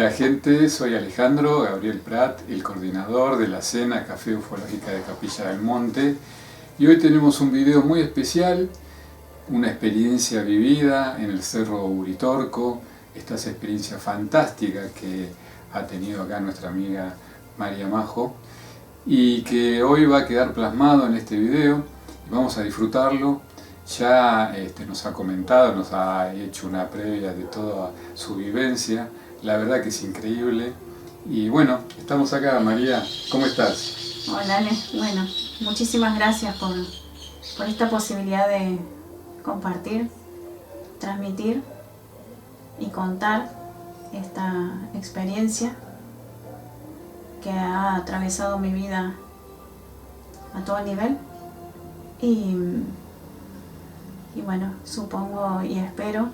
Hola gente, soy Alejandro Gabriel Prat, el coordinador de la Cena Café Ufológica de Capilla del Monte, y hoy tenemos un video muy especial, una experiencia vivida en el Cerro Uritorco, estas experiencias fantásticas que ha tenido acá nuestra amiga María Majo y que hoy va a quedar plasmado en este video y vamos a disfrutarlo. Ya nos ha comentado, nos ha hecho una previa de toda su vivencia. La verdad que es increíble. Y bueno, estamos acá, María. ¿Cómo estás? Hola, Ale. Bueno, muchísimas gracias por esta posibilidad de compartir, transmitir y contar esta experiencia que ha atravesado mi vida a todo nivel. Y bueno, supongo y espero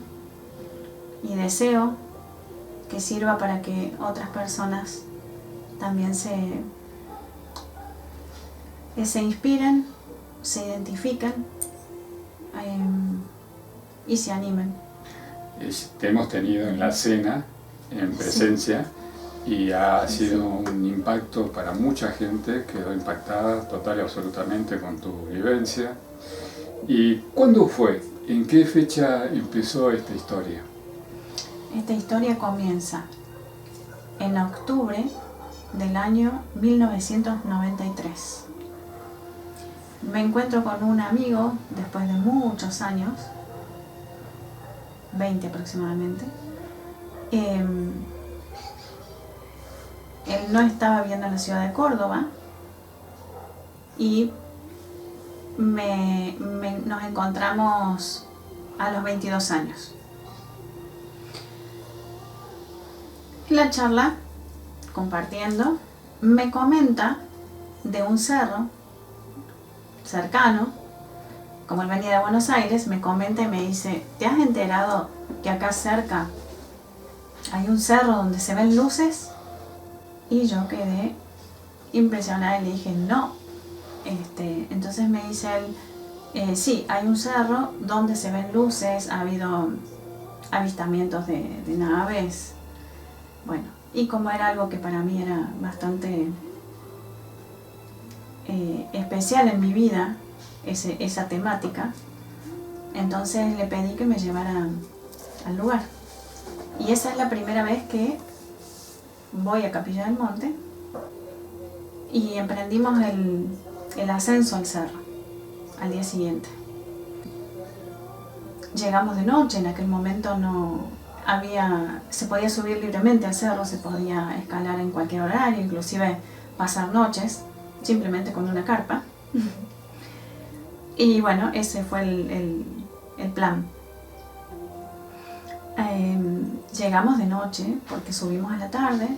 y deseo que sirva para que otras personas también se inspiren, se identifiquen y se animen. Te hemos tenido en la cena, en presencia, y ha sido un impacto para mucha gente, quedó impactada total y absolutamente con tu vivencia. ¿Y cuándo fue? ¿En qué fecha empezó esta historia? Esta historia comienza en octubre del año 1993. Me encuentro con un amigo después de muchos años, 20 aproximadamente. Él no estaba viviendo en la ciudad de Córdoba y nos encontramos a los 22 años. En la charla, compartiendo, me comenta de un cerro cercano, como él venía de Buenos Aires, me comenta y me dice: ¿te has enterado que acá cerca hay un cerro donde se ven luces? Y yo quedé impresionada y le dije: no. Entonces me dice él: sí, hay un cerro donde se ven luces, ha habido avistamientos de naves. Bueno, y como era algo que para mí era bastante especial en mi vida, esa temática, entonces le pedí que me llevara al lugar. Y esa es la primera vez que voy a Capilla del Monte y emprendimos el ascenso al cerro al día siguiente. Llegamos de noche, en aquel momento se podía subir libremente al cerro, se podía escalar en cualquier horario, inclusive pasar noches simplemente con una carpa. Y bueno, ese fue el plan. Llegamos de noche porque subimos a la tarde,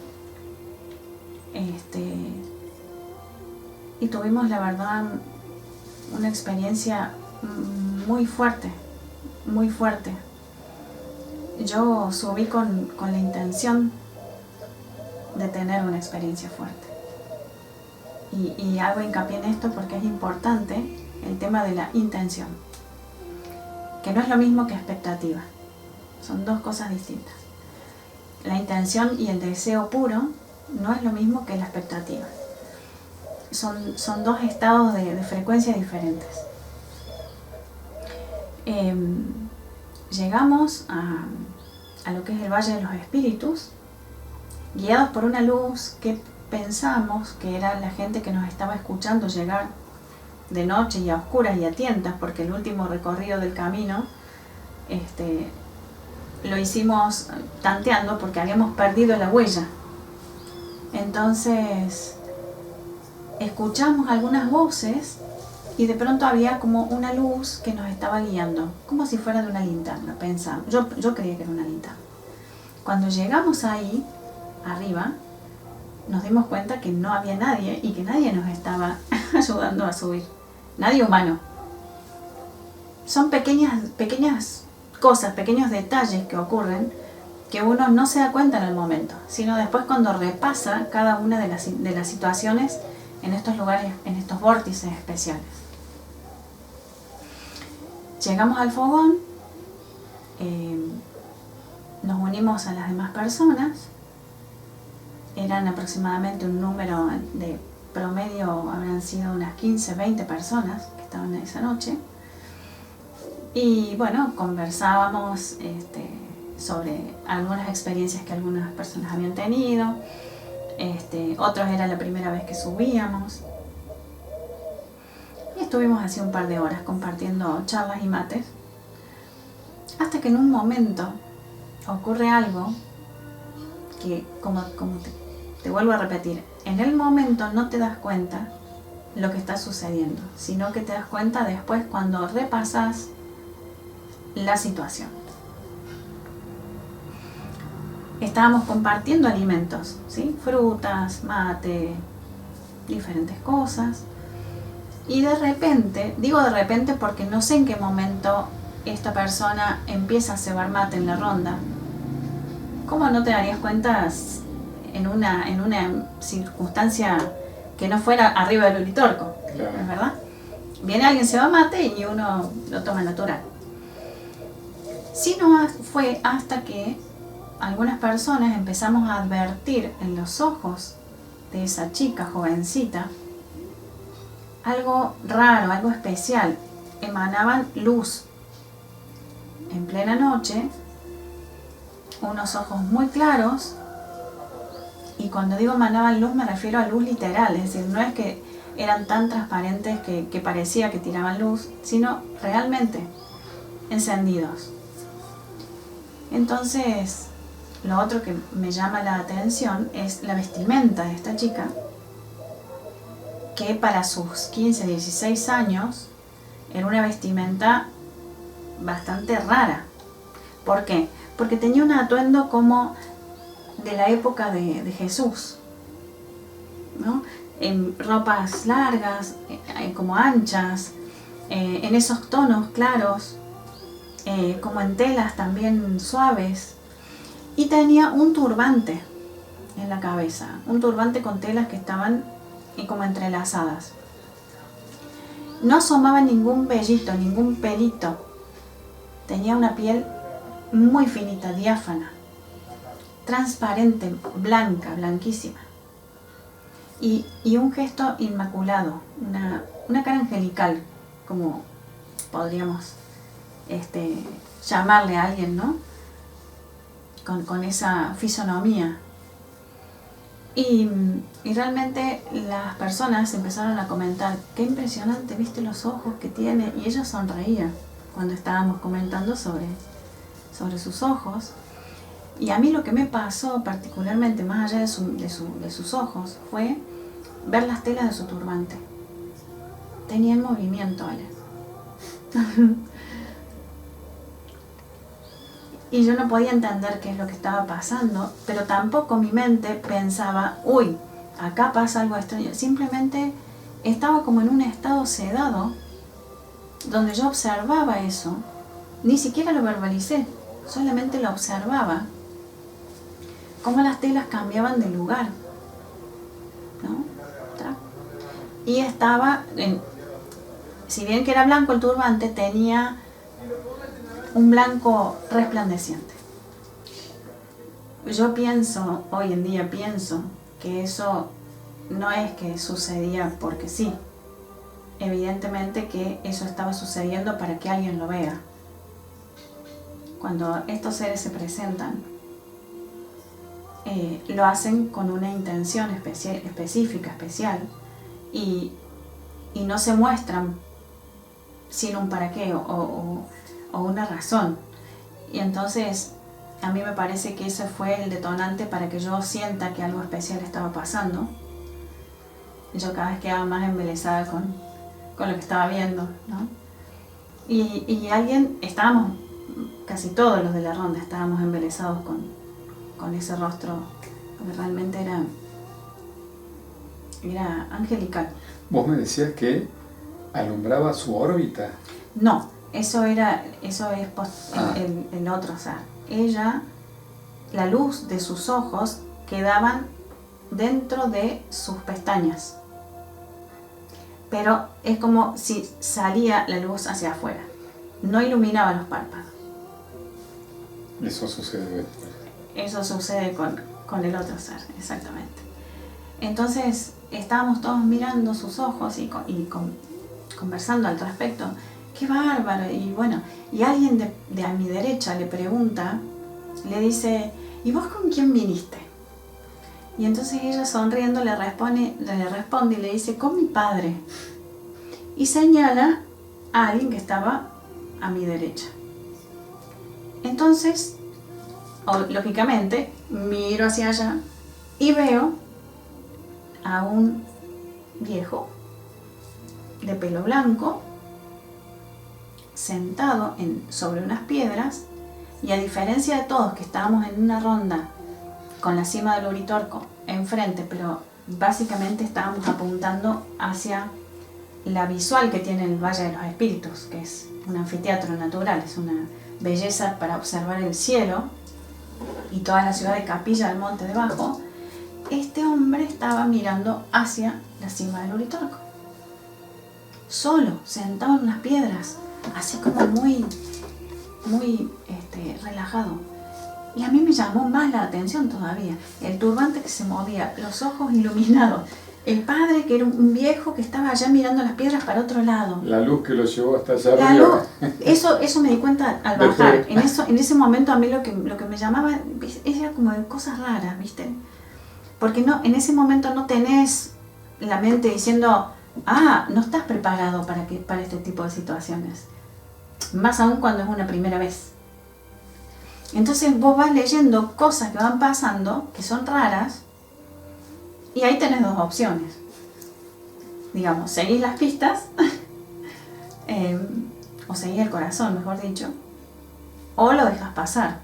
y tuvimos, la verdad, una experiencia muy fuerte, muy fuerte. Yo subí con la intención de tener una experiencia fuerte. Y hago hincapié en esto porque es importante el tema de la intención, que no es lo mismo que expectativa, son dos cosas distintas. La intención y el deseo puro no es lo mismo que la expectativa. Son dos estados de frecuencia diferentes. Llegamos a lo que es el Valle de los Espíritus, guiados por una luz que pensamos que era la gente que nos estaba escuchando llegar de noche y a oscuras y a tientas, porque el último recorrido del camino lo hicimos tanteando porque habíamos perdido la huella. Entonces escuchamos algunas voces y de pronto había como una luz que nos estaba guiando, como si fuera de una linterna, pensamos. Yo creía que era una linterna. Cuando llegamos ahí, arriba, nos dimos cuenta que no había nadie y que nadie nos estaba ayudando a subir. Nadie humano. Son pequeñas cosas, pequeños detalles que ocurren que uno no se da cuenta en el momento, sino después cuando repasa cada una de las situaciones en estos lugares, en estos vórtices especiales. Llegamos al fogón, nos unimos a las demás personas eran aproximadamente un número de promedio, habrán sido unas 15, 20 personas que estaban esa noche. Y bueno, conversábamos sobre algunas experiencias que algunas personas habían tenido, otros era la primera vez que subíamos. Y estuvimos así un par de horas compartiendo charlas y mates, hasta que en un momento ocurre algo que, como te vuelvo a repetir, en el momento no te das cuenta lo que está sucediendo, sino que te das cuenta después cuando repasas la situación. Estábamos compartiendo alimentos, ¿sí? Frutas, mate, diferentes cosas. Y de repente, digo de repente porque no sé en qué momento esta persona empieza a cebar mate en la ronda. ¿Cómo no te darías cuenta en una circunstancia que no fuera arriba del Uritorco? Claro. ¿Es verdad? Viene alguien, ceba mate y uno lo toma natural. Sí, no fue hasta que algunas personas empezamos a advertir en los ojos de esa chica jovencita algo raro, algo especial. Emanaban luz en plena noche, unos ojos muy claros, y cuando digo emanaban luz me refiero a luz literal, es decir, no es que eran tan transparentes que parecía que tiraban luz, sino realmente encendidos. Entonces, lo otro que me llama la atención es la vestimenta de esta chica, que para sus 15, 16 años era una vestimenta bastante rara. ¿Por qué? Porque tenía un atuendo como de la época de Jesús, ¿no? En ropas largas, como anchas, en esos tonos claros, como en telas también suaves, y tenía un turbante en la cabeza, un turbante con telas que estaban como entrelazadas. No asomaba ningún vellito, ningún pelito. Tenía una piel muy finita, diáfana, transparente, blanca, blanquísima. Y un gesto inmaculado, una cara angelical, como podríamos llamarle a alguien, ¿no? Con esa fisonomía. Y realmente las personas empezaron a comentar, qué impresionante, viste los ojos que tiene, y ella sonreía cuando estábamos comentando sobre sus ojos. Y a mí lo que me pasó particularmente, más allá de sus ojos, fue ver las telas de su turbante. Tenía en movimiento, ella. Y yo no podía entender qué es lo que estaba pasando, pero tampoco mi mente pensaba, uy, acá pasa algo extraño. Simplemente estaba como en un estado sedado, donde yo observaba eso, ni siquiera lo verbalicé, solamente lo observaba, cómo las telas cambiaban de lugar, ¿no? Y estaba, si bien que era blanco el turbante, tenía un blanco resplandeciente. Yo pienso, hoy en día pienso, que eso no es que sucedía porque sí. Evidentemente que eso estaba sucediendo para que alguien lo vea. Cuando estos seres se presentan, lo hacen con una intención específica, especial, y no se muestran sin un para qué o una razón. Y entonces a mí me parece que ese fue el detonante para que yo sienta que algo especial estaba pasando. Yo cada vez quedaba más embelesada con lo que estaba viendo, ¿no? Y estábamos, casi todos los de la ronda estábamos embelesados con ese rostro, porque realmente era angelical. Vos me decías que alumbraba su órbita. No, eso es el otro, o sea, ella, la luz de sus ojos quedaban dentro de sus pestañas, pero es como si salía la luz hacia afuera, no iluminaba los párpados. Eso sucede después. Eso sucede Con el otro ser, exactamente. Entonces estábamos todos mirando sus ojos y conversando al respecto. ¡Qué bárbaro! Y bueno, y alguien de a mi derecha le pregunta, le dice, ¿y vos con quién viniste? Y entonces ella sonriendo le responde y le dice, con mi padre. Y señala a alguien que estaba a mi derecha. Entonces, lógicamente, miro hacia allá y veo a un viejo de pelo blanco sentado sobre unas piedras, y a diferencia de todos que estábamos en una ronda con la cima del Uritorco enfrente, pero básicamente estábamos apuntando hacia la visual que tiene el Valle de los Espíritus, que es un anfiteatro natural, es una belleza para observar el cielo y toda la ciudad de Capilla del Monte debajo. Este hombre estaba mirando hacia la cima del Uritorco, solo, sentado en unas piedras, así como muy relajado. Y a mí me llamó más la atención todavía el turbante que se movía, los ojos iluminados, el padre que era un viejo que estaba allá mirando las piedras para otro lado. La luz que lo llevó hasta allá arriba. Eso me di cuenta al bajar. En ese momento a mí lo que me llamaba era como de cosas raras, ¿viste? Porque en ese momento no tenés la mente diciendo, no estás preparado para este tipo de situaciones. Más aún cuando es una primera vez. Entonces vos vas leyendo cosas que van pasando, que son raras, y ahí tenés dos opciones. Digamos, seguís las pistas, o seguís el corazón, mejor dicho, o lo dejas pasar.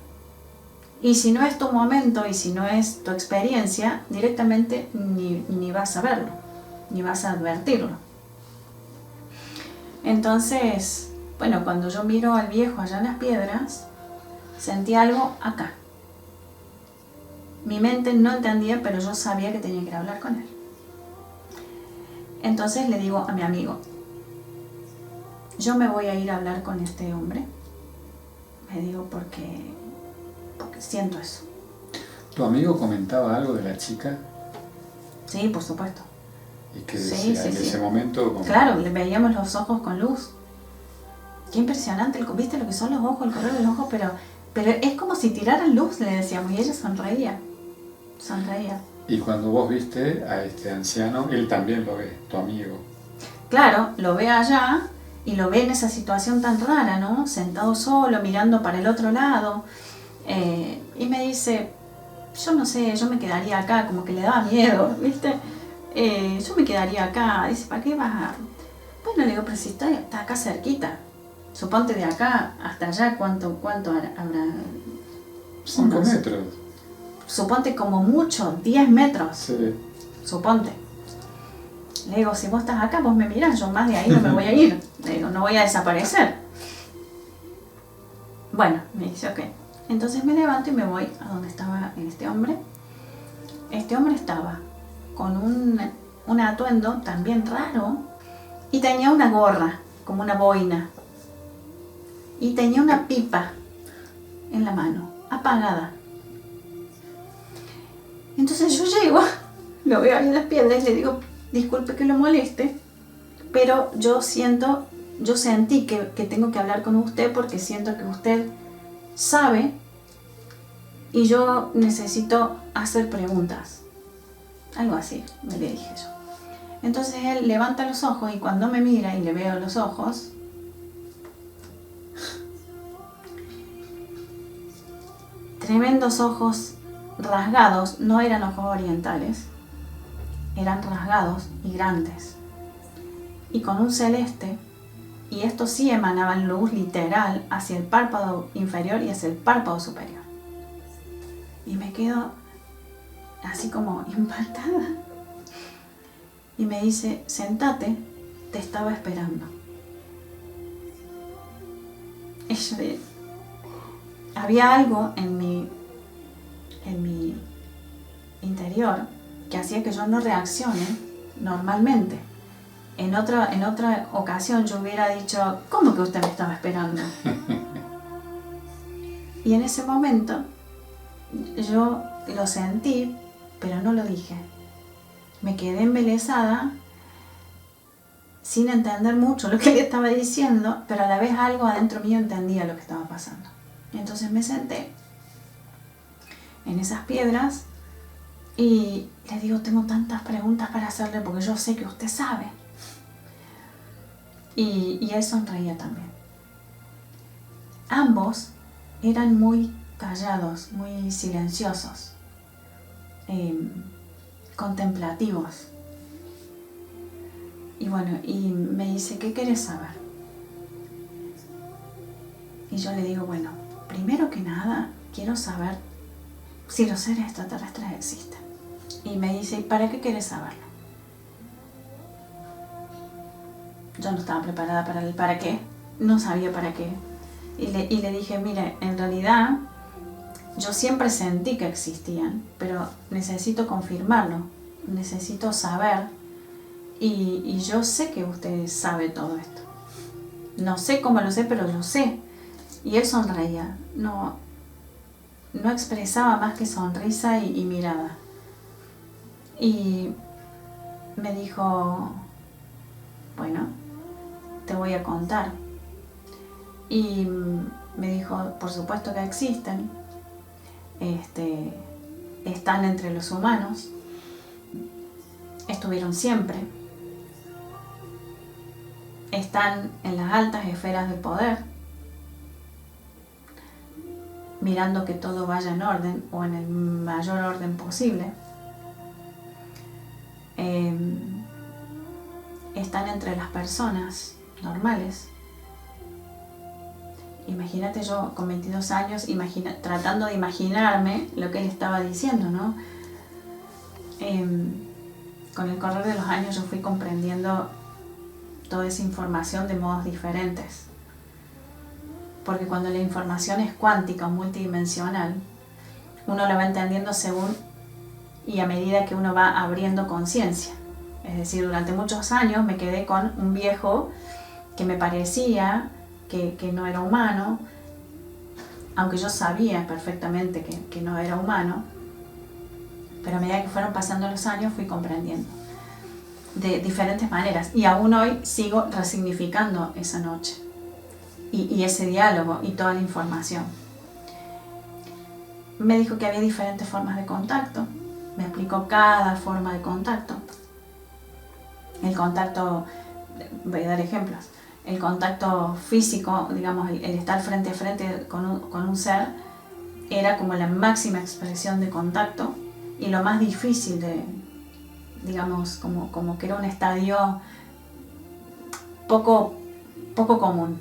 Y si no es tu momento y si no es tu experiencia, directamente ni vas a verlo, ni vas a advertirlo. Entonces, bueno, cuando yo miro al viejo allá en las piedras, sentí algo acá. Mi mente no entendía, pero yo sabía que tenía que ir a hablar con él. Entonces le digo a mi amigo, yo me voy a ir a hablar con este hombre. Me digo porque siento eso. ¿Tu amigo comentaba algo de la chica? Sí, por supuesto. ¿Y qué decía en ese momento? Claro, le veíamos los ojos con luz. Qué impresionante, ¿viste lo que son los ojos, el color de los ojos? Pero es como si tiraran luz, le decíamos, y ella sonreía. Y cuando vos viste a este anciano, él también lo ve, tu amigo. Claro, lo ve allá y lo ve en esa situación tan rara, ¿no? Sentado solo, mirando para el otro lado. Y me dice, yo no sé, yo me quedaría acá, como que le daba miedo, ¿viste? Yo me quedaría acá. Dice, ¿para qué vas a...? Bueno, le digo, pero si está acá cerquita. Suponte de acá hasta allá, ¿cuánto habrá? 5 metros. Suponte como mucho, 10 metros. Sí. Suponte. Le digo, si vos estás acá, vos me mirás, yo más de ahí no me voy a ir. Le digo, no voy a desaparecer. Bueno, me dice, ok. Entonces me levanto y me voy a donde estaba este hombre. Este hombre estaba con un atuendo también raro y tenía una gorra, como una boina. Y tenía una pipa en la mano, apagada. Entonces yo llego, lo veo ahí en las piedras y le digo, disculpe que lo moleste, pero yo sentí que tengo que hablar con usted porque siento que usted sabe y yo necesito hacer preguntas. Algo así, me le dije yo. Entonces él levanta los ojos y cuando me mira y le veo los ojos, tremendos ojos rasgados, no eran ojos orientales, eran rasgados y grandes, y con un celeste, y estos sí emanaban luz literal hacia el párpado inferior y hacia el párpado superior. Y me quedo así como impactada. Y me dice, sentate, te estaba esperando. Y yo dije, había algo en mi interior que hacía que yo no reaccione normalmente. En otra ocasión yo hubiera dicho, ¿cómo que usted me estaba esperando? Y en ese momento yo lo sentí, pero no lo dije. Me quedé embelesada, sin entender mucho lo que le estaba diciendo, pero a la vez algo adentro mío entendía lo que estaba pasando. Y entonces me senté en esas piedras y le digo, tengo tantas preguntas para hacerle porque yo sé que usted sabe. Y él sonreía también. Ambos eran muy callados, muy silenciosos, contemplativos. Y bueno, y me dice, ¿qué querés saber? Y yo le digo, bueno, primero que nada, quiero saber si los seres extraterrestres existen. Y me dice, ¿y para qué querés saberlo? Yo no estaba preparada para el para qué, no sabía para qué. Y le dije, mire, en realidad yo siempre sentí que existían, pero necesito confirmarlo, necesito saber. Y yo sé que usted sabe todo esto. No sé cómo lo sé, pero lo sé. Y él sonreía, no expresaba más que sonrisa y mirada. Y me dijo, bueno, te voy a contar. Y me dijo, por supuesto que existen, están entre los humanos, estuvieron siempre, están en las altas esferas de poder, mirando que todo vaya en orden o en el mayor orden posible. Están entre las personas normales. Imagínate yo con 22 años tratando de imaginarme lo que él estaba diciendo, ¿no? Con el correr de los años yo fui comprendiendo toda esa información de modos diferentes. Porque cuando la información es cuántica o multidimensional, uno la va entendiendo según y a medida que uno va abriendo conciencia. Es decir, durante muchos años me quedé con un viejo que me parecía que no era humano, aunque yo sabía perfectamente que no era humano, pero a medida que fueron pasando los años fui comprendiendo de diferentes maneras y aún hoy sigo resignificando esa noche y ese diálogo y toda la información. Me dijo que había diferentes formas de contacto, me explicó cada forma de contacto. El contacto, voy a dar ejemplos, el contacto físico, digamos, el estar frente a frente con un ser, era como la máxima expresión de contacto y lo más difícil de, digamos, como que era un estadio poco común.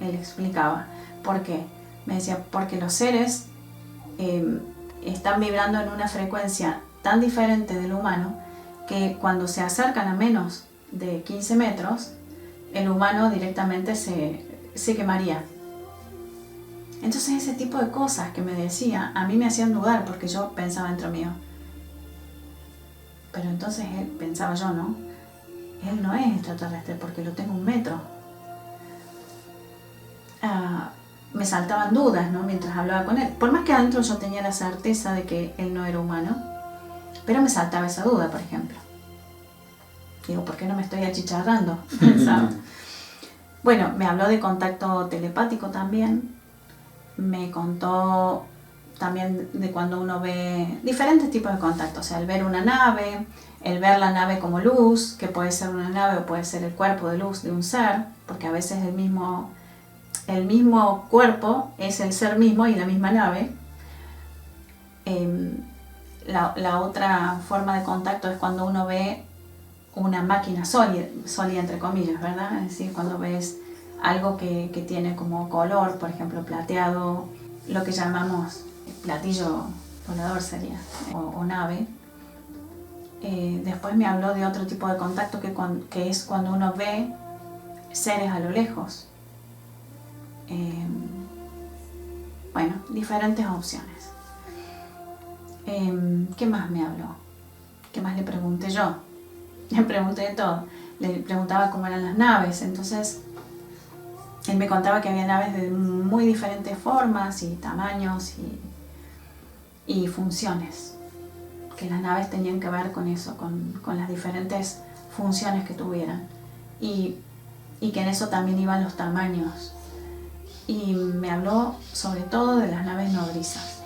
Él explicaba. ¿Por qué? Me decía, porque los seres están vibrando en una frecuencia tan diferente del humano que cuando se acercan a menos de 15 metros, el humano directamente se quemaría. Entonces ese tipo de cosas que me decía, a mí me hacían dudar porque yo pensaba dentro mío. Pero entonces él, pensaba yo, ¿no? Él no es extraterrestre porque lo tengo 1 metro. Me saltaban dudas, ¿no? Mientras hablaba con él. Por más que adentro yo tenía la certeza de que él no era humano, pero me saltaba esa duda, por ejemplo. Digo, ¿por qué no me estoy achicharrando? Pensaba. Bueno, me habló de contacto telepático también. Me contó también de cuando uno ve diferentes tipos de contacto. O sea, el ver una nave, el ver la nave como luz, que puede ser una nave o puede ser el cuerpo de luz de un ser, porque a veces el mismo cuerpo es el ser mismo y la misma nave. La otra forma de contacto es cuando uno ve una máquina sólida entre comillas, ¿verdad? Es decir, cuando ves algo que tiene como color, por ejemplo, plateado, lo que llamamos platillo volador sería, o nave. Después me habló de otro tipo de contacto que es cuando uno ve seres a lo lejos. Bueno, diferentes opciones. ¿Qué más me habló? ¿Qué más le pregunté yo? Le pregunté de todo. Le preguntaba cómo eran las naves. Entonces, él me contaba que había naves de muy diferentes formas y tamaños y funciones, que las naves tenían que ver con eso, con las diferentes funciones que tuvieran, y que en eso también iban los tamaños. Y me habló sobre todo de las naves nodrizas.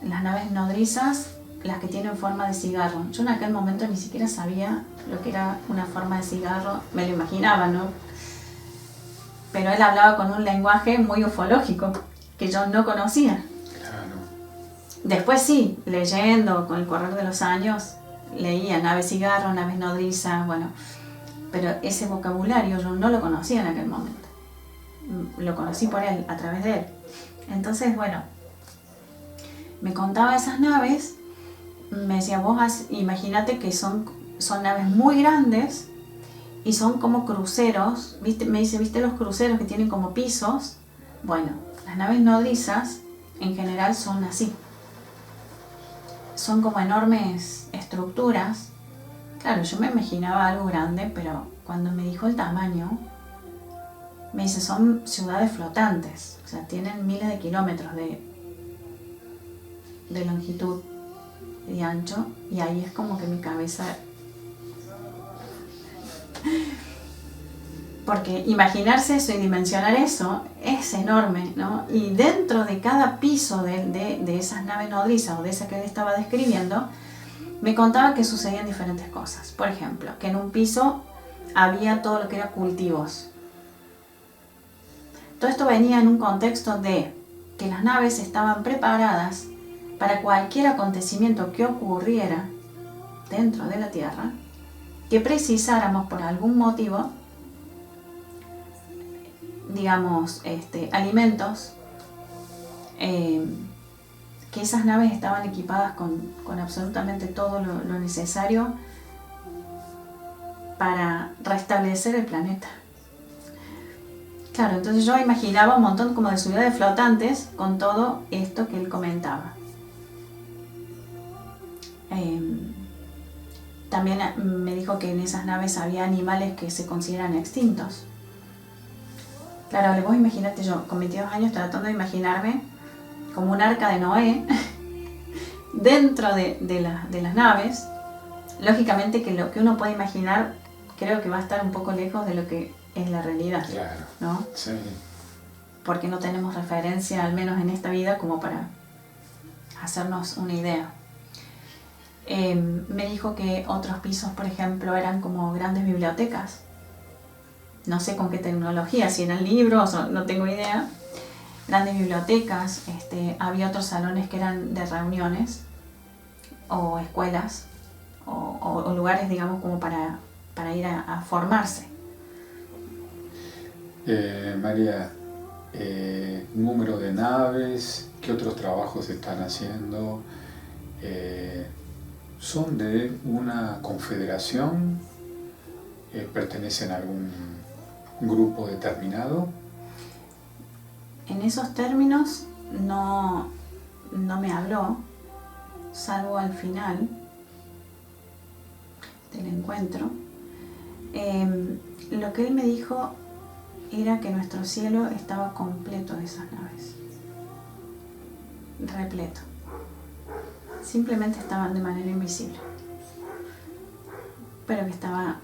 Las naves nodrizas, las que tienen forma de cigarro. Yo en aquel momento ni siquiera sabía lo que era una forma de cigarro, me lo imaginaba, ¿no? Pero él hablaba con un lenguaje muy ufológico, que yo no conocía. Claro. Después sí, leyendo con el correr de los años, leía naves cigarro, naves nodrizas, bueno, pero ese vocabulario yo no lo conocía en aquel momento. Lo conocí por él, a través de él. Entonces, bueno, me contaba esas naves, me decía, vos imagínate que son naves muy grandes y son como cruceros, ¿viste? Me dice, ¿viste los cruceros que tienen como pisos? Bueno, las naves nodrizas en general son así. Son como enormes estructuras. Claro, yo me imaginaba algo grande, pero cuando me dijo el tamaño, me dice, son ciudades flotantes, o sea, tienen miles de kilómetros de longitud y ancho, y ahí es como que mi cabeza... Porque imaginarse eso y dimensionar eso es enorme, ¿no? Y dentro de cada piso de esas naves nodrizas o de esa que él estaba describiendo, me contaba que sucedían diferentes cosas. Por ejemplo, que en un piso había todo lo que era cultivos. Todo esto venía en un contexto de que las naves estaban preparadas para cualquier acontecimiento que ocurriera dentro de la Tierra, que precisáramos por algún motivo, digamos, alimentos, que esas naves estaban equipadas con absolutamente todo lo necesario para restablecer el planeta. Claro, entonces yo imaginaba un montón como de ciudades flotantes con todo esto que él comentaba. También me dijo que en esas naves había animales que se consideran extintos. Claro, vos imagínate, yo con 22 años tratando de imaginarme como un arca de Noé dentro de las naves. Lógicamente que lo que uno puede imaginar creo que va a estar un poco lejos de lo que es la realidad. Claro. ¿No? Sí. Porque no tenemos referencia, al menos en esta vida, como para hacernos una idea. Me dijo que otros pisos, por ejemplo, eran como grandes bibliotecas. No sé con qué tecnología, si eran libros o no tengo idea. Grandes bibliotecas, había otros salones que eran de reuniones o escuelas o lugares, digamos, como para ir a formarse. María, número de naves, ¿qué otros trabajos se están haciendo? ¿Son de una confederación? ¿Pertenecen a algún grupo determinado? En esos términos no me habló, salvo al final del encuentro. Lo que él me dijo era que nuestro cielo estaba completo de esas naves, repleto. Simplemente estaban de manera invisible, pero que estaba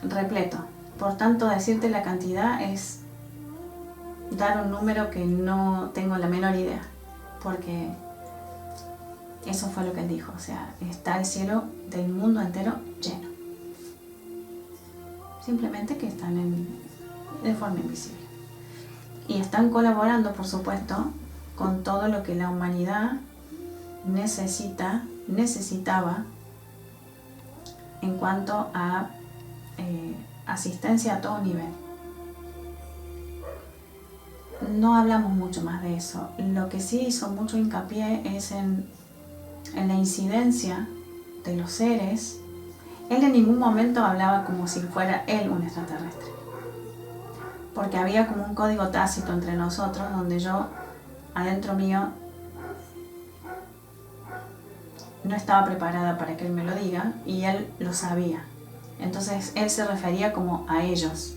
repleto. Por tanto, decirte la cantidad es dar un número que no tengo la menor idea, porque eso fue lo que él dijo. O sea, está el cielo del mundo entero lleno. Simplemente que están de forma invisible. Y están colaborando, por supuesto, con todo lo que la humanidad necesitaba en cuanto a asistencia a todo nivel. No hablamos mucho más de eso. Lo que sí hizo mucho hincapié es en la incidencia de los seres. Él en ningún momento hablaba como si fuera él un extraterrestre, porque había como un código tácito entre nosotros donde yo, adentro mío, no estaba preparada para que él me lo diga y él lo sabía. Entonces él se refería como a ellos,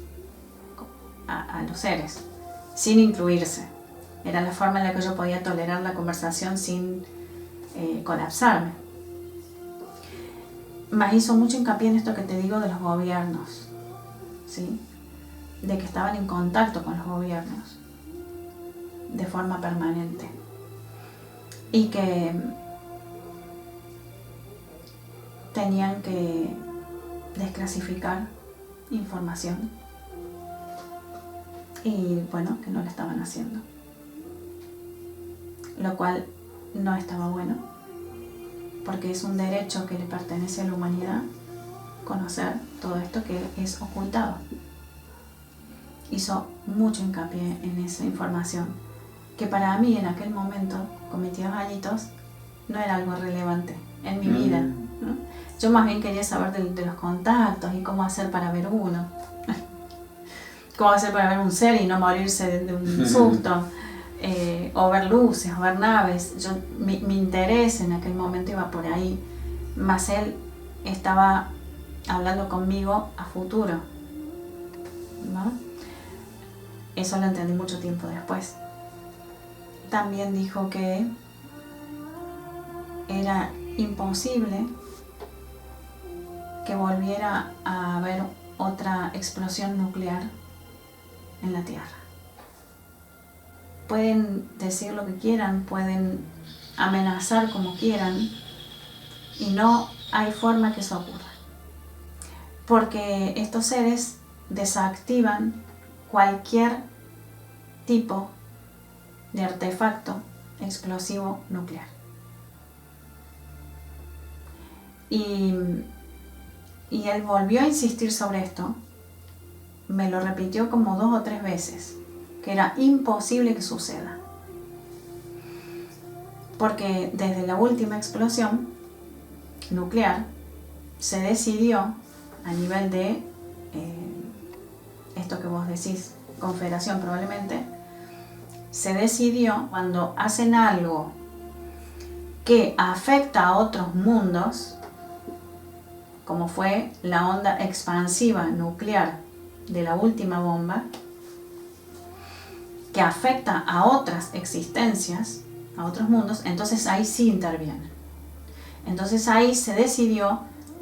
a los seres, sin incluirse. Era la forma en la que yo podía tolerar la conversación sin colapsarme. Más hizo mucho hincapié en esto que te digo de los gobiernos, ¿sí? De que estaban en contacto con los gobiernos de forma permanente y que tenían que desclasificar información y bueno, que no lo estaban haciendo, lo cual no estaba bueno porque es un derecho que le pertenece a la humanidad conocer todo esto que es ocultado. Hizo mucho hincapié en esa información que para mí en aquel momento, con mis 2 añitos, no era algo relevante en mi vida, ¿no? Yo más bien quería saber de los contactos y cómo hacer para ver uno, cómo hacer para ver un ser y no morirse de un susto, o ver luces, o ver naves. Mi interés en aquel momento iba por ahí, más él estaba hablando conmigo a futuro, ¿no? Eso lo entendí mucho tiempo después. También dijo que era imposible que volviera a haber otra explosión nuclear en la Tierra. Pueden decir lo que quieran, pueden amenazar como quieran, y no hay forma que eso ocurra. Porque estos seres desactivan cualquier tipo de artefacto explosivo nuclear. Y él volvió a insistir sobre esto, me lo repitió como 2 o 3 veces, que era imposible que suceda. Porque desde la última explosión nuclear se decidió a nivel de esto que vos decís, confederación probablemente, se decidió cuando hacen algo que afecta a otros mundos, como fue la onda expansiva nuclear de la última bomba, que afecta a otras existencias, a otros mundos, entonces ahí sí interviene. Entonces ahí se decidió,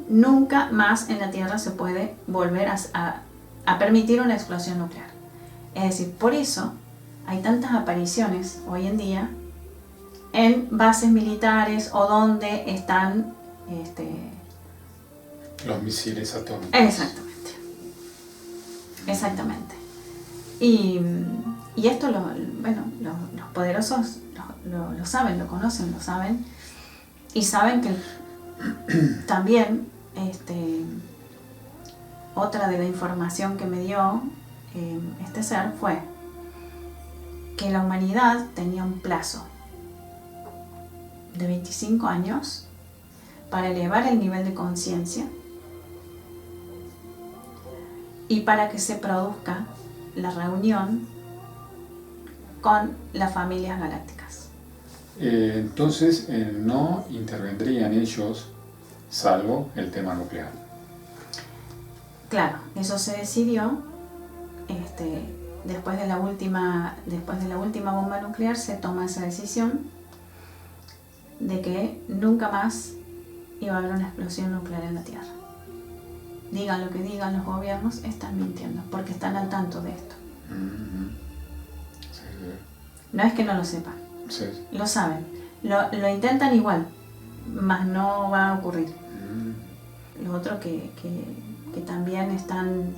nunca más en la Tierra se puede volver a permitir una explosión nuclear. Es decir, por eso hay tantas apariciones hoy en día en bases militares o donde están los misiles atómicos. Exactamente. Y esto los poderosos lo saben, lo conocen, lo saben, y saben que también otra de la información que me dio este ser fue que la humanidad tenía un plazo de 25 años para elevar el nivel de conciencia y para que se produzca la reunión con las familias galácticas. Entonces no intervendrían ellos salvo el tema nuclear. Claro, eso se decidió después de la última bomba nuclear. Se toma esa decisión de que nunca más iba a haber una explosión nuclear en la Tierra. Digan lo que digan los gobiernos, están mintiendo, porque están al tanto de esto. Sí. No es que no lo sepan, Sí. lo saben, lo intentan igual, mas no va a ocurrir. Lo otro que también están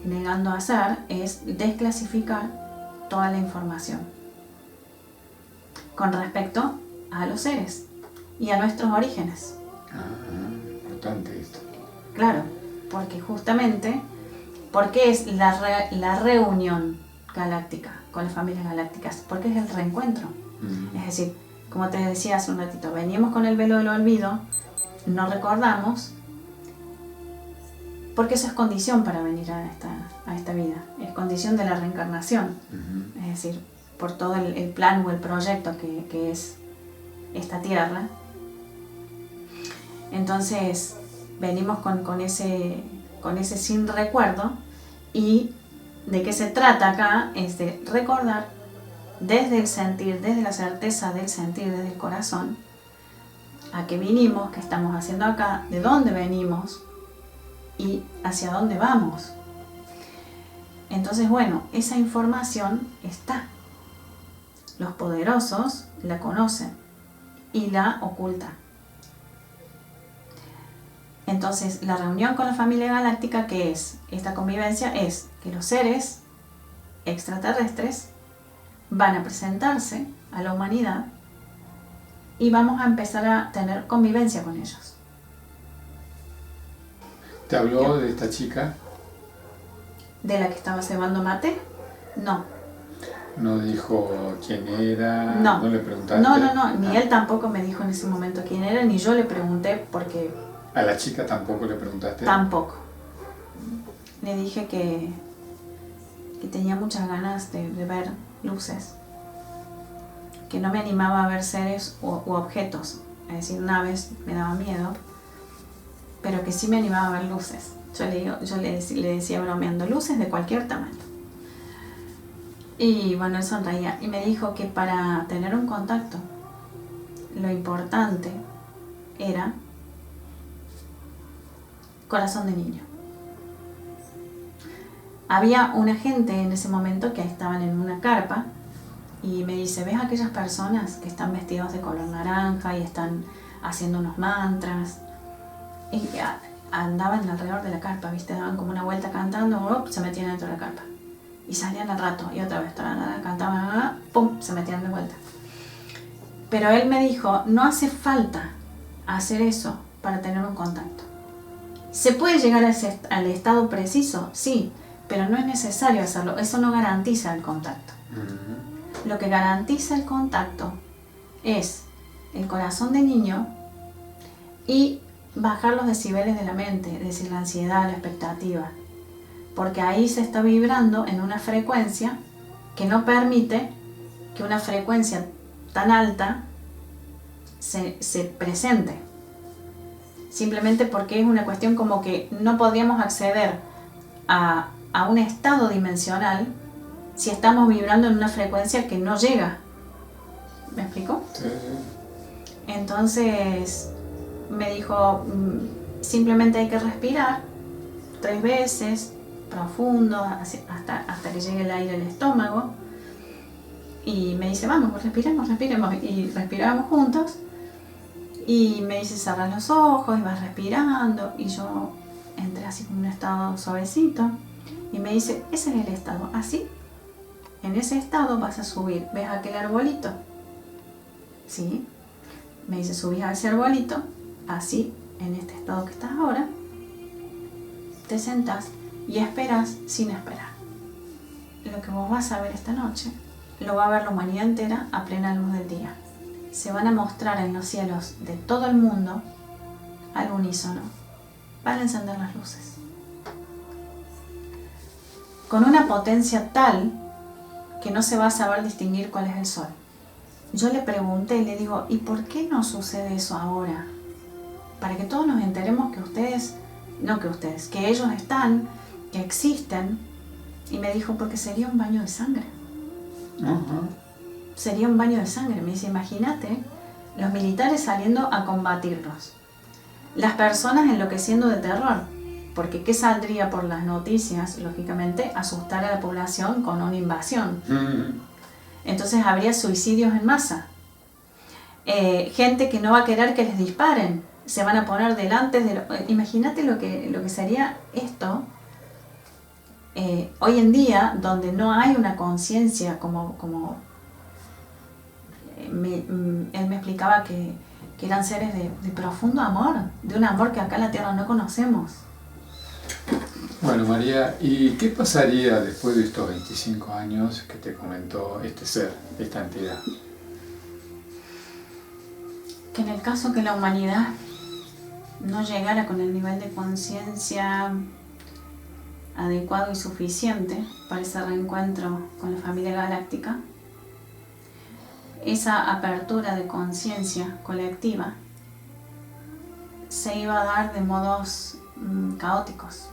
negando a hacer es desclasificar toda la información con respecto a los seres y a nuestros orígenes. Importante esto. Claro, porque justamente, porque es la reunión galáctica con las familias galácticas, porque es el reencuentro. Es decir, como te decía hace un ratito, venimos con el velo del olvido, no recordamos, porque eso es condición para venir a esta vida, es condición de la reencarnación. Es decir, por todo el plan o el proyecto que es esta Tierra. Entonces venimos con ese sin recuerdo, y de qué se trata acá es de recordar desde el sentir, desde la certeza del sentir, desde el corazón, a qué vinimos, qué estamos haciendo acá, de dónde venimos y hacia dónde vamos. Entonces, bueno, esa información está. Los poderosos la conocen y la ocultan. Entonces, la reunión con la familia galáctica, ¿qué es? Esta convivencia es que los seres extraterrestres van a presentarse a la humanidad y vamos a empezar a tener convivencia con ellos. ¿Te habló de esta chica? ¿De la que estaba cebando mate? No. ¿No dijo quién era? No. ¿No le preguntaste? No, ni él tampoco me dijo en ese momento quién era, ni yo le pregunté porque... ¿A la chica tampoco le preguntaste? Tampoco. Le dije que tenía muchas ganas de ver luces, que no me animaba a ver seres u objetos, es decir, naves me daba miedo, pero que sí me animaba a ver luces. Yo le decía bromeando, luces de cualquier tamaño. Y bueno, él sonreía y me dijo que para tener un contacto, lo importante era corazón de niño. Había una gente en ese momento que estaban en una carpa y me dice, ¿ves aquellas personas que están vestidos de color naranja y están haciendo unos mantras? Y andaban alrededor de la carpa, ¿viste? Daban como una vuelta cantando, se metían dentro de la carpa. Y salían al rato, y otra vez, cantaban, ¡pum!, se metían de vuelta. Pero él me dijo, no hace falta hacer eso para tener un contacto. ¿Se puede llegar al estado preciso? Sí, pero no es necesario hacerlo, eso no garantiza el contacto. Lo que garantiza el contacto es el corazón de niño y bajar los decibeles de la mente, es decir, la ansiedad, la expectativa. Porque ahí se está vibrando en una frecuencia que no permite que una frecuencia tan alta se presente. Simplemente porque es una cuestión como que no podríamos acceder a un estado dimensional si estamos vibrando en una frecuencia que no llega. ¿Me explico? Sí. Entonces me dijo, simplemente hay que respirar 3 veces, profundo, hasta que llegue el aire al estómago. Y me dice, vamos, respiremos. Y respiramos juntos. Y me dice, cerra los ojos y vas respirando. Y yo entré así como en un estado suavecito. Y me dice, ese es el estado, así. En ese estado vas a subir. ¿Ves aquel arbolito? Sí. Me dice, subís a ese arbolito, así, en este estado que estás ahora. Te sentás y esperas sin esperar. Lo que vos vas a ver esta noche, lo va a ver la humanidad entera a plena luz del día. Se van a mostrar en los cielos de todo el mundo, al unísono, para encender las luces. Con una potencia tal que no se va a saber distinguir cuál es el sol. Yo le pregunté y le digo, ¿y por qué no sucede eso ahora? Para que todos nos enteremos que ellos están, que existen. Y me dijo, porque sería un baño de sangre. Sería un baño de sangre. Me dice, imagínate los militares saliendo a combatirlos, las personas enloqueciendo de terror, porque ¿qué saldría por las noticias? Lógicamente, asustar a la población con una invasión. Entonces habría suicidios en masa. Gente que no va a querer que les disparen, se van a poner delante de... Imagínate lo que sería esto hoy en día, donde no hay una conciencia como él me explicaba que eran seres de profundo amor, de un amor que acá en la Tierra no conocemos. Bueno, María, ¿y qué pasaría después de estos 25 años que te comentó este ser, esta entidad? Que en el caso que la humanidad no llegara con el nivel de conciencia adecuado y suficiente para ese reencuentro con la familia galáctica, esa apertura de conciencia colectiva se iba a dar de modos caóticos.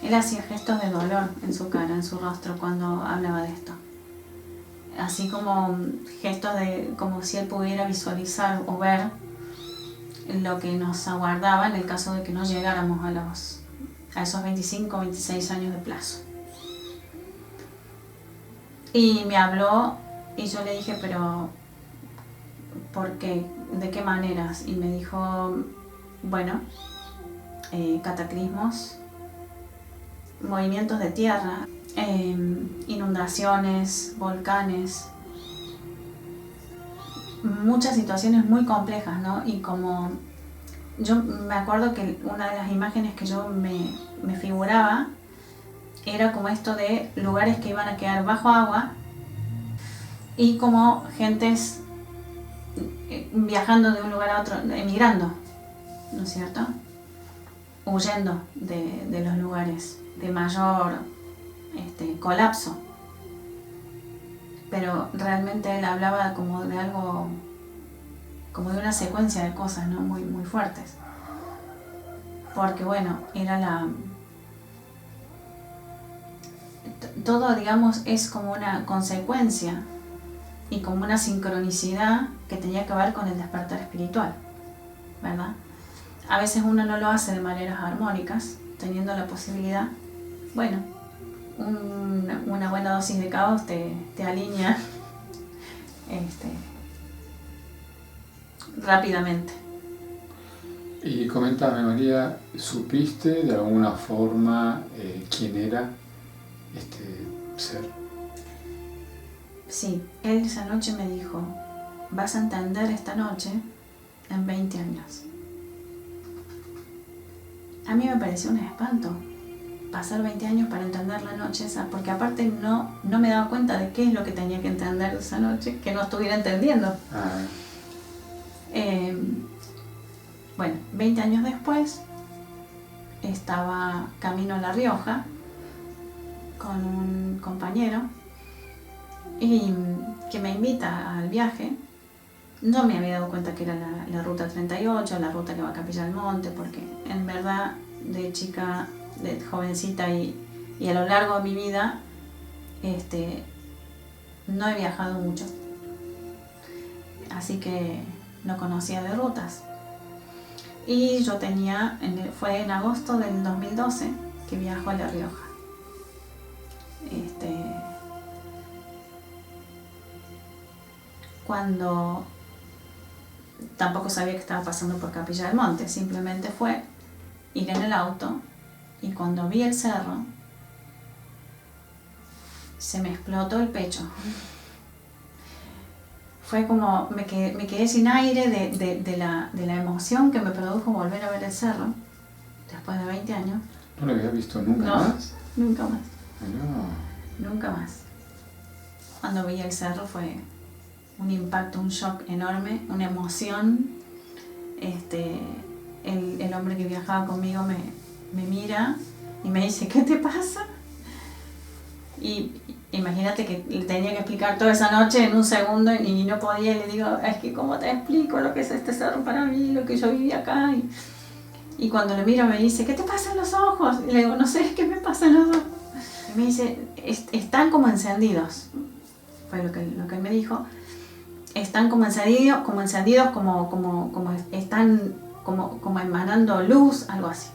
Él hacía gestos de dolor en su cara, en su rostro, cuando hablaba de esto. Así como gestos como si él pudiera visualizar o ver lo que nos aguardaba en el caso de que no llegáramos a esos 25 o 26 años de plazo. Y me habló y yo le dije, pero ¿por qué? ¿De qué maneras? Y me dijo, bueno, cataclismos, movimientos de tierra, inundaciones, volcanes, muchas situaciones muy complejas, ¿no? Y como yo me acuerdo que una de las imágenes que yo me figuraba era como esto de lugares que iban a quedar bajo agua y como gentes viajando de un lugar a otro, emigrando, ¿no es cierto? Huyendo de los lugares de mayor colapso. Pero realmente él hablaba como de algo, como de una secuencia de cosas, ¿no? Muy, muy fuertes. Porque bueno, era todo, digamos, es como una consecuencia y como una sincronicidad que tenía que ver con el despertar espiritual, ¿verdad? A veces uno no lo hace de maneras armónicas, teniendo la posibilidad, bueno, una buena dosis de caos te alinea rápidamente. Y coméntame, María, ¿supiste de alguna forma quién era este ser? Sí, él esa noche me dijo, vas a entender esta noche en 20 años. A mí me pareció un espanto pasar 20 años para entender la noche esa, porque aparte no me daba cuenta de qué es lo que tenía que entender esa noche, que no estuviera entendiendo. Bueno, 20 años después estaba camino a La Rioja con un compañero y que me invita al viaje. No me había dado cuenta que era la ruta 38, la ruta que va a Capilla del Monte, porque en verdad de chica, de jovencita y a lo largo de mi vida no he viajado mucho, así que no conocía de rutas. Y yo fue en agosto del 2012 que viajo a La Rioja. Cuando tampoco sabía que estaba pasando por Capilla del Monte, simplemente fue ir en el auto y cuando vi el cerro se me explotó el pecho. Fue como, me quedé sin aire de la emoción que me produjo volver a ver el cerro después de 20 años. ¿No lo había visto nunca más? Nunca más. No. Nunca más. Cuando vi el cerro fue un impacto, un shock enorme, una emoción. El hombre que viajaba conmigo me mira y me dice, ¿qué te pasa? Y imagínate que le tenía que explicar toda esa noche en un segundo y no podía, y le digo, es que ¿cómo te explico lo que es este cerro para mí, lo que yo viví acá? Y cuando le miro me dice, ¿qué te pasa en los ojos? Y le digo, no sé, ¿qué me pasa en los ojos? Y me dice, están como encendidos, fue lo que él me dijo. Están como encendidos, como están como emanando luz, algo así,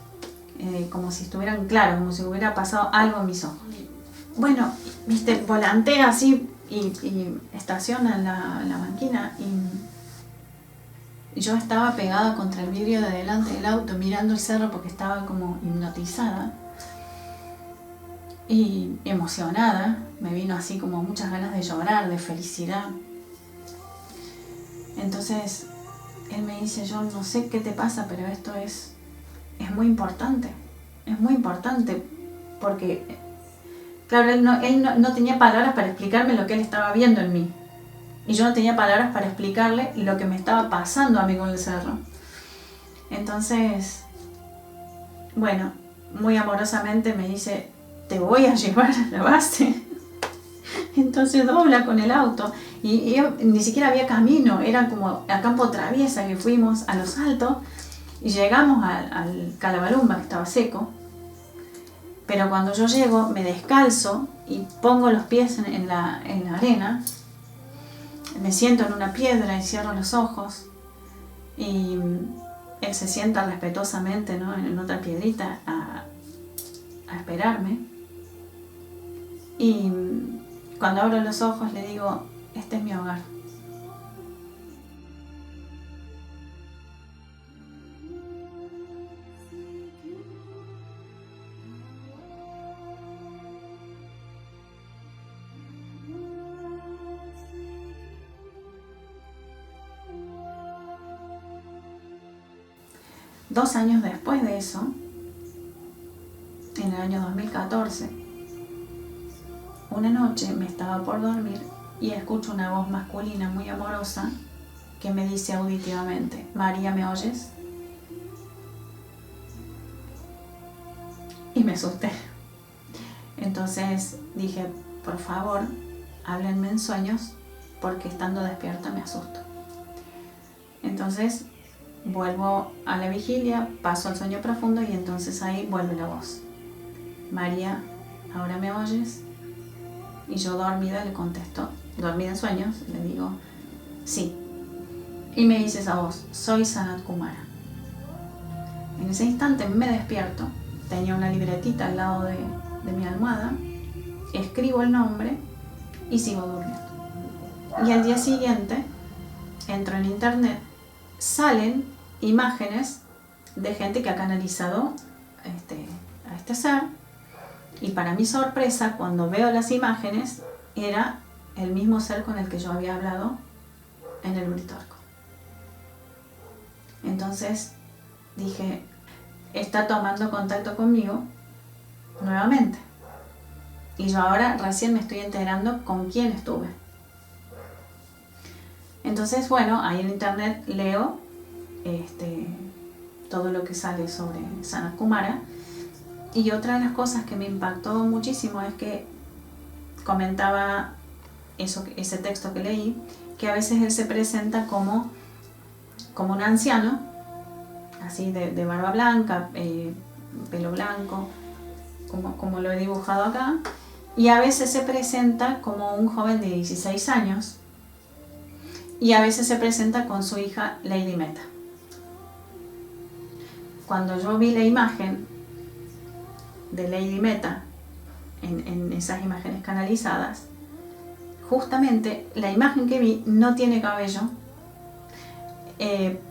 como si estuvieran claros, como si hubiera pasado algo en mis ojos. Bueno, viste, volantea así y estaciona la banquina y yo estaba pegada contra el vidrio de delante del auto mirando el cerro porque estaba como hipnotizada y emocionada, me vino así como muchas ganas de llorar, de felicidad. Entonces él me dice, yo no sé qué te pasa, pero esto es muy importante, porque claro, él no tenía palabras para explicarme lo que él estaba viendo en mí y yo no tenía palabras para explicarle lo que me estaba pasando a mí con el cerro. Entonces, bueno, muy amorosamente me dice, te voy a llevar a la base. Entonces dobla con el auto y ni siquiera había camino, era como a campo traviesa que fuimos a los altos y llegamos al Calabalumba que estaba seco, pero cuando yo llego me descalzo y pongo los pies en la arena, me siento en una piedra y cierro los ojos y Él se sienta respetuosamente, ¿no?, en otra piedrita a esperarme. Y cuando abro los ojos le digo, este es mi hogar. Dos años después de eso, en el año 2014, una noche me estaba por dormir y escucho una voz masculina muy amorosa que me dice auditivamente, María, ¿me oyes? Y me asusté. Entonces dije, por favor, háblenme en sueños porque estando despierta me asusto. Entonces vuelvo a la vigilia, paso al sueño profundo y entonces ahí vuelve la voz. María, ¿ahora me oyes? Y yo dormida le contesto, dormida en sueños, le digo, sí. Y me dice esa voz, soy Sanat Kumara. En ese instante me despierto, tenía una libretita al lado de mi almohada, escribo el nombre y sigo durmiendo. Y al día siguiente entro en internet, salen imágenes de gente que ha canalizado a este ser, y para mi sorpresa, cuando veo las imágenes, era el mismo ser con el que yo había hablado en el Uritorco. Entonces dije, está tomando contacto conmigo nuevamente. Y yo ahora recién me estoy enterando con quién estuve. Entonces, bueno, ahí en internet leo todo lo que sale sobre Sanat Kumara. Y otra de las cosas que me impactó muchísimo es que comentaba ese texto que leí, que a veces él se presenta como un anciano, así de barba blanca, pelo blanco, como lo he dibujado acá, y a veces se presenta como un joven de 16 años, y a veces se presenta con su hija Lady Meta. Cuando yo vi la imagen de Lady Meta en esas imágenes canalizadas, justamente la imagen que vi no tiene cabello,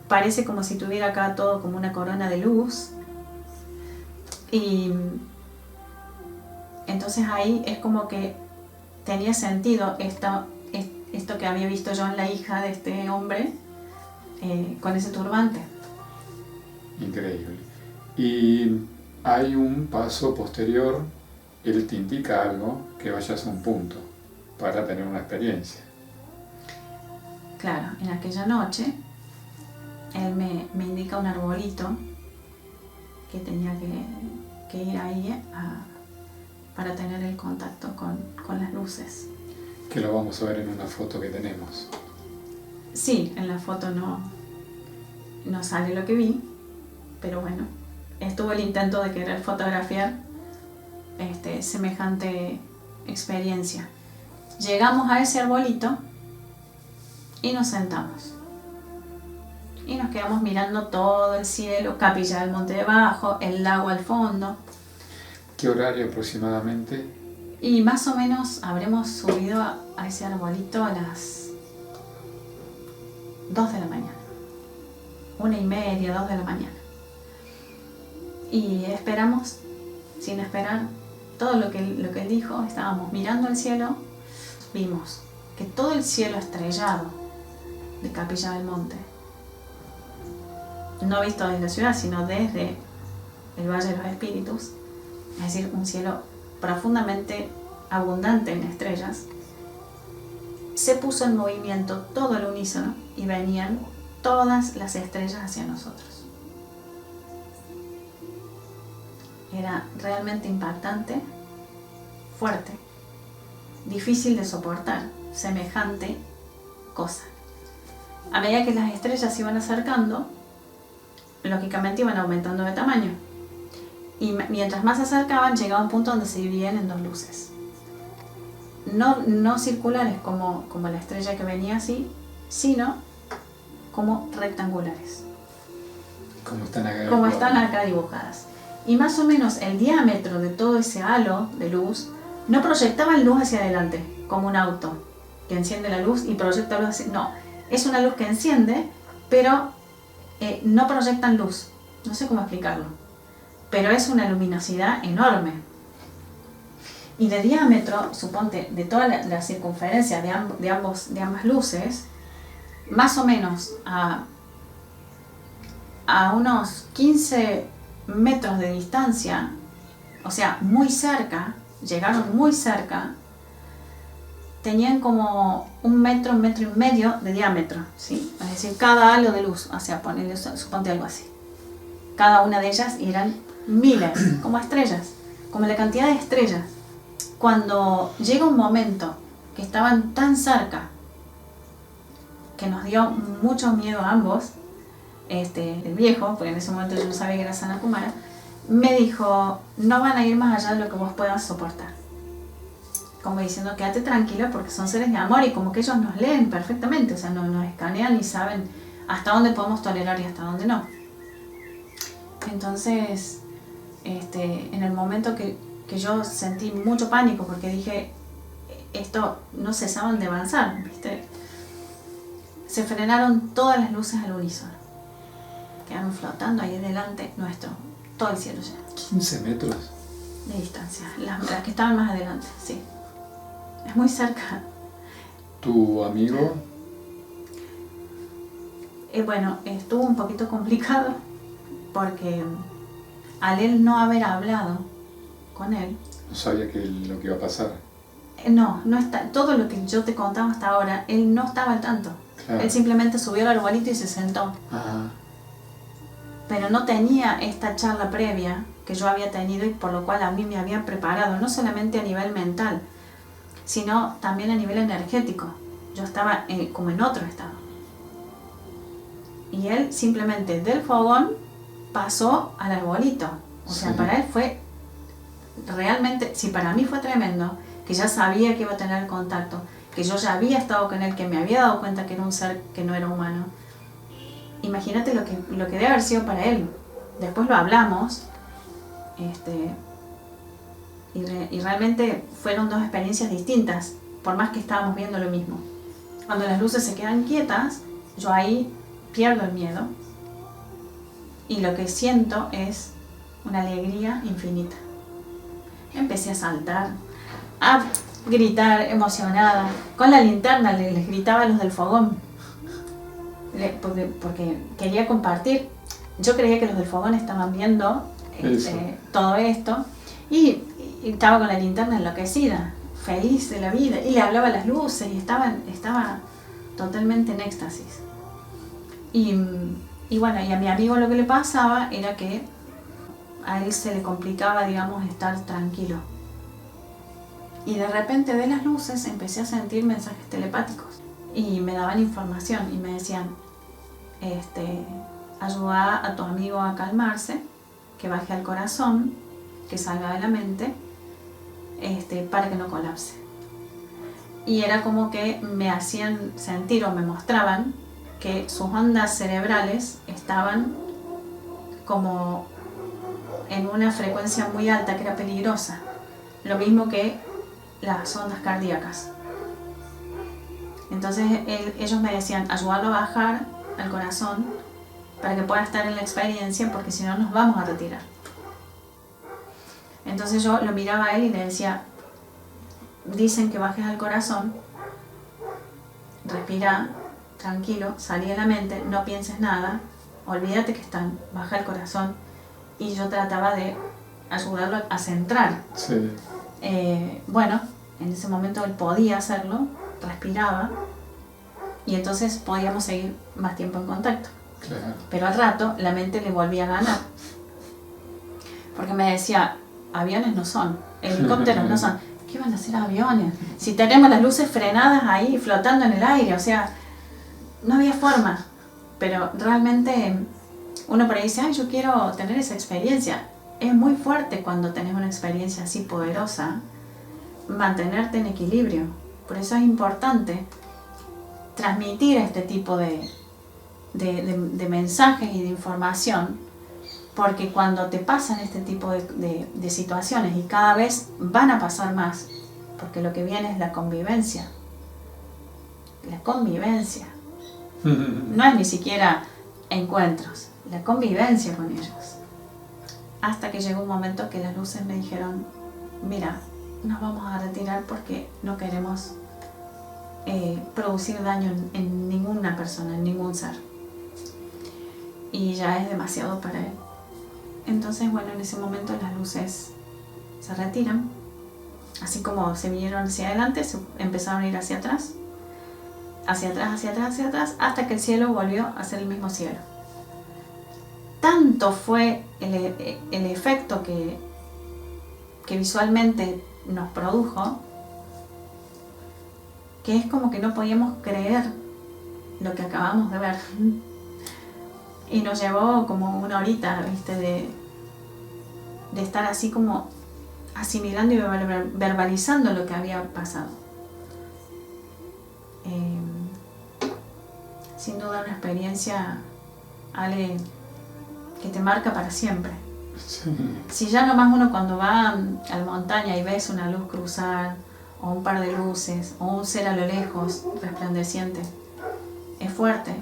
parece como si tuviera acá todo como una corona de luz, y entonces ahí es como que tenía sentido esto que había visto yo en la hija de este hombre con ese turbante. Increíble. Y hay un paso posterior, él te indica algo, que vayas a un punto para tener una experiencia. Claro, en aquella noche él me indica un arbolito que tenía que ir ahí para tener el contacto con las luces. Que lo vamos a ver en una foto que tenemos. Sí, en la foto no sale lo que vi, pero bueno, estuvo el intento de querer fotografiar semejante experiencia. Llegamos a ese arbolito y nos sentamos. Y nos quedamos mirando todo el cielo, Capilla del Monte debajo, el lago al fondo. ¿Qué horario aproximadamente? Y más o menos habremos subido a ese arbolito a las 2 de la mañana. 1:30, 2 de la mañana. Y esperamos, sin esperar, todo lo que él dijo. Estábamos mirando el cielo, vimos que todo el cielo estrellado de Capilla del Monte, no visto desde la ciudad, sino desde el Valle de los Espíritus, es decir, un cielo profundamente abundante en estrellas, se puso en movimiento todo el unísono y venían todas las estrellas hacia nosotros. Era realmente impactante, fuerte, difícil de soportar semejante cosa. A medida que las estrellas se iban acercando, lógicamente iban aumentando de tamaño. Y mientras más se acercaban, llegaba un punto donde se dividían en dos luces. No circulares como la estrella que venía así, sino como rectangulares. como están acá dibujadas. Y más o menos el diámetro de todo ese halo de luz no proyectaba luz hacia adelante, como un auto que enciende la luz y proyecta luz hacia... No, es una luz que enciende, pero no proyectan luz. No sé cómo explicarlo. Pero es una luminosidad enorme. Y de diámetro, suponte, de toda la circunferencia de ambas luces, más o menos a unos 15 metros de distancia, o sea, muy cerca, llegaron muy cerca, tenían como 1 metro, 1,5 metros de diámetro, ¿sí? Es decir, cada halo de luz, o sea, suponte algo así. Cada una de ellas eran miles, como estrellas, como la cantidad de estrellas. Cuando llega un momento que estaban tan cerca, que nos dio mucho miedo a ambos, el viejo, porque en ese momento yo no sabía que era Sanakumara, me dijo, no van a ir más allá de lo que vos puedas soportar. Como diciendo, quédate tranquila porque son seres de amor, y como que ellos nos leen perfectamente, o sea, nos escanean y saben hasta dónde podemos tolerar y hasta dónde no. Entonces, en el momento que yo sentí mucho pánico porque dije, esto no cesaban de avanzar, ¿viste? Se frenaron todas las luces al unísono. Quedaron flotando ahí delante nuestro, todo el cielo lleno. 15 metros de distancia, las que estaban más adelante, sí. Es muy cerca. ¿Tu amigo? Bueno, estuvo un poquito complicado porque al él no haber hablado con él... No sabía lo que iba a pasar. No está, todo lo que yo te contaba hasta ahora, él no estaba al tanto. Claro. Él simplemente subió al arbolito y se sentó. Ajá. Pero no tenía esta charla previa que yo había tenido y por lo cual a mí me había preparado, no solamente a nivel mental, sino también a nivel energético. Yo estaba como en otro estado. Y él simplemente del fogón pasó al arbolito. O sea, para él fue realmente, si para mí fue tremendo, que ya sabía que iba a tener contacto, que yo ya había estado con él, que me había dado cuenta que era un ser que no era humano. Imagínate lo que debe haber sido para él. Después lo hablamos, y realmente fueron dos experiencias distintas, por más que estábamos viendo lo mismo. Cuando las luces se quedan quietas, yo ahí pierdo el miedo y lo que siento es una alegría infinita. Empecé a saltar, a gritar emocionada, con la linterna les gritaba a los del fogón, porque quería compartir. Yo creía que los del fogón estaban viendo todo esto y estaba con la linterna enloquecida, feliz de la vida, y le hablaba a las luces y estaba totalmente en éxtasis. Y bueno, y a mi amigo lo que le pasaba era que a él se le complicaba, digamos, estar tranquilo. Y de repente de las luces empecé a sentir mensajes telepáticos y me daban información y me decían, ayuda a tu amigo a calmarse, que baje al corazón, que salga de la mente, para que no colapse. Y era como que me hacían sentir o me mostraban que sus ondas cerebrales estaban como en una frecuencia muy alta que era peligrosa, lo mismo que las ondas cardíacas. Entonces ellos me decían, ayudarlo a bajar al corazón para que pueda estar en la experiencia, porque si no nos vamos a retirar. Entonces yo lo miraba a él y le decía, dicen que bajes al corazón, respira tranquilo, salí de la mente, no pienses nada, olvídate que están, baja el corazón. Y yo trataba de ayudarlo a centrar. Sí. Bueno, en ese momento él podía hacerlo, respiraba, y entonces podíamos seguir más tiempo en contacto. Claro. Pero al rato la mente le volvía a ganar, porque me decía, aviones no son, helicópteros no son. ¿Qué van a hacer aviones? Si tenemos las luces frenadas ahí flotando en el aire, o sea, no había forma. Pero realmente uno por ahí dice, ay, yo quiero tener esa experiencia. Es muy fuerte cuando tenés una experiencia así poderosa, mantenerte en equilibrio. Por eso es importante transmitir este tipo de de mensajes y de información, porque cuando te pasan este tipo de situaciones, y cada vez van a pasar más, porque lo que viene es la convivencia. La convivencia. No es ni siquiera encuentros, la convivencia con ellos. Hasta que llegó un momento que las luces me dijeron, mira, nos vamos a retirar porque no queremos producir daño en ninguna persona, en ningún ser. Y ya es demasiado para él. Entonces, bueno, en ese momento las luces se retiran. Así como se vinieron hacia adelante, se empezaron a ir hacia atrás. Hacia atrás, hacia atrás, hacia atrás, hasta que el cielo volvió a ser el mismo cielo. Tanto fue el efecto que visualmente nos produjo, que es como que no podíamos creer lo que acabamos de ver. Y nos llevó como una horita, ¿viste? De estar así como asimilando y verbalizando lo que había pasado. Sin duda una experiencia, Ale, que te marca para siempre. Sí. Si ya nomás uno cuando va a la montaña y ves una luz cruzar, o un par de luces, o un ser a lo lejos, resplandeciente, es fuerte.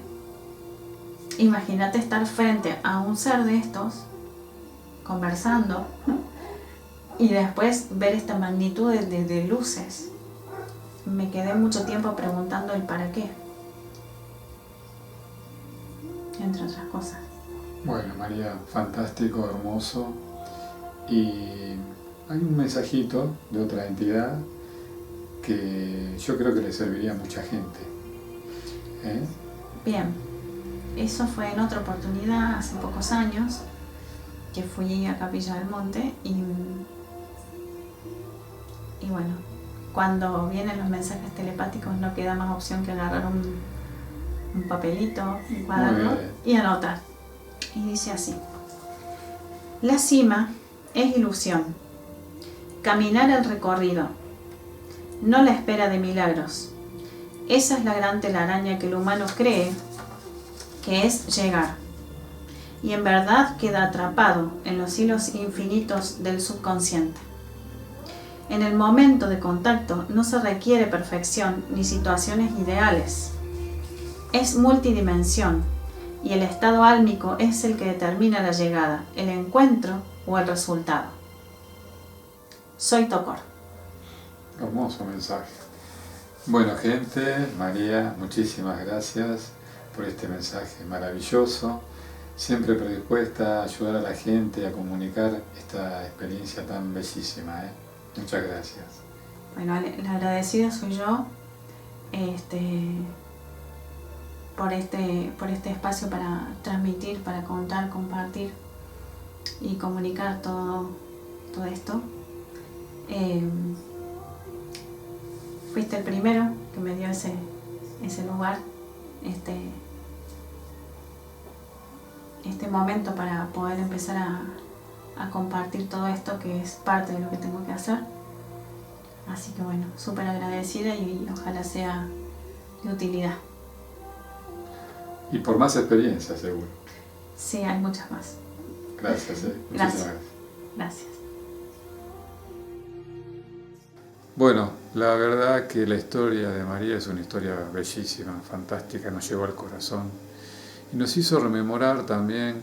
Imagínate estar frente a un ser de estos, conversando, y después ver esta magnitud de luces. Me quedé mucho tiempo preguntando el para qué, entre otras cosas. Bueno, María, fantástico, hermoso. Y hay un mensajito de otra entidad que yo creo que le serviría a mucha gente. Bien, eso fue en otra oportunidad, hace pocos años, que fui a Capilla del Monte y bueno, cuando vienen los mensajes telepáticos no queda más opción que agarrar un papelito, un cuaderno y anotar. Y dice así: la cima es ilusión, caminar el recorrido, no la espera de milagros. Esa es la gran telaraña que el humano cree que es llegar, y en verdad queda atrapado en los hilos infinitos del subconsciente. En el momento de contacto no se requiere perfección ni situaciones ideales. Es multidimensión, y el estado álmico es el que determina la llegada, el encuentro o el resultado. Soy Tocor. Hermoso mensaje. Bueno, gente, María, muchísimas gracias por este mensaje maravilloso. Siempre predispuesta a ayudar a la gente a comunicar esta experiencia tan bellísima. Muchas gracias. Bueno, la agradecida soy yo por este espacio para transmitir, para contar, compartir y comunicar todo esto. Fuiste el primero que me dio ese lugar, este momento para poder empezar a compartir todo esto que es parte de lo que tengo que hacer. Así que bueno, súper agradecida y ojalá sea de utilidad. Y por más experiencia, seguro. Sí, hay muchas más. Gracias. Gracias. Gracias. Bueno, la verdad que la historia de María es una historia bellísima, fantástica, nos llegó al corazón y nos hizo rememorar también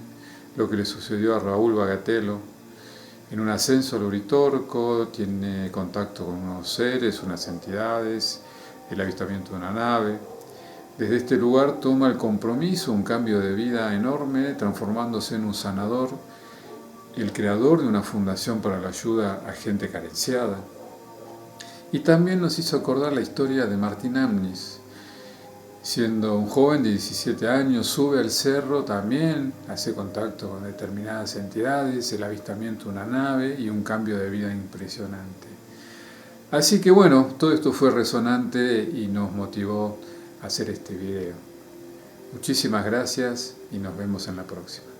lo que le sucedió a Raúl Bagatelo. En un ascenso al Uritorco tiene contacto con unos seres, unas entidades, el avistamiento de una nave. Desde este lugar toma el compromiso, un cambio de vida enorme, transformándose en un sanador, el creador de una fundación para la ayuda a gente carenciada. Y también nos hizo acordar la historia de Martín Amnis. Siendo un joven de 17 años, sube al cerro también, hace contacto con determinadas entidades, el avistamiento de una nave y un cambio de vida impresionante. Así que bueno, todo esto fue resonante y nos motivó a hacer este video. Muchísimas gracias y nos vemos en la próxima.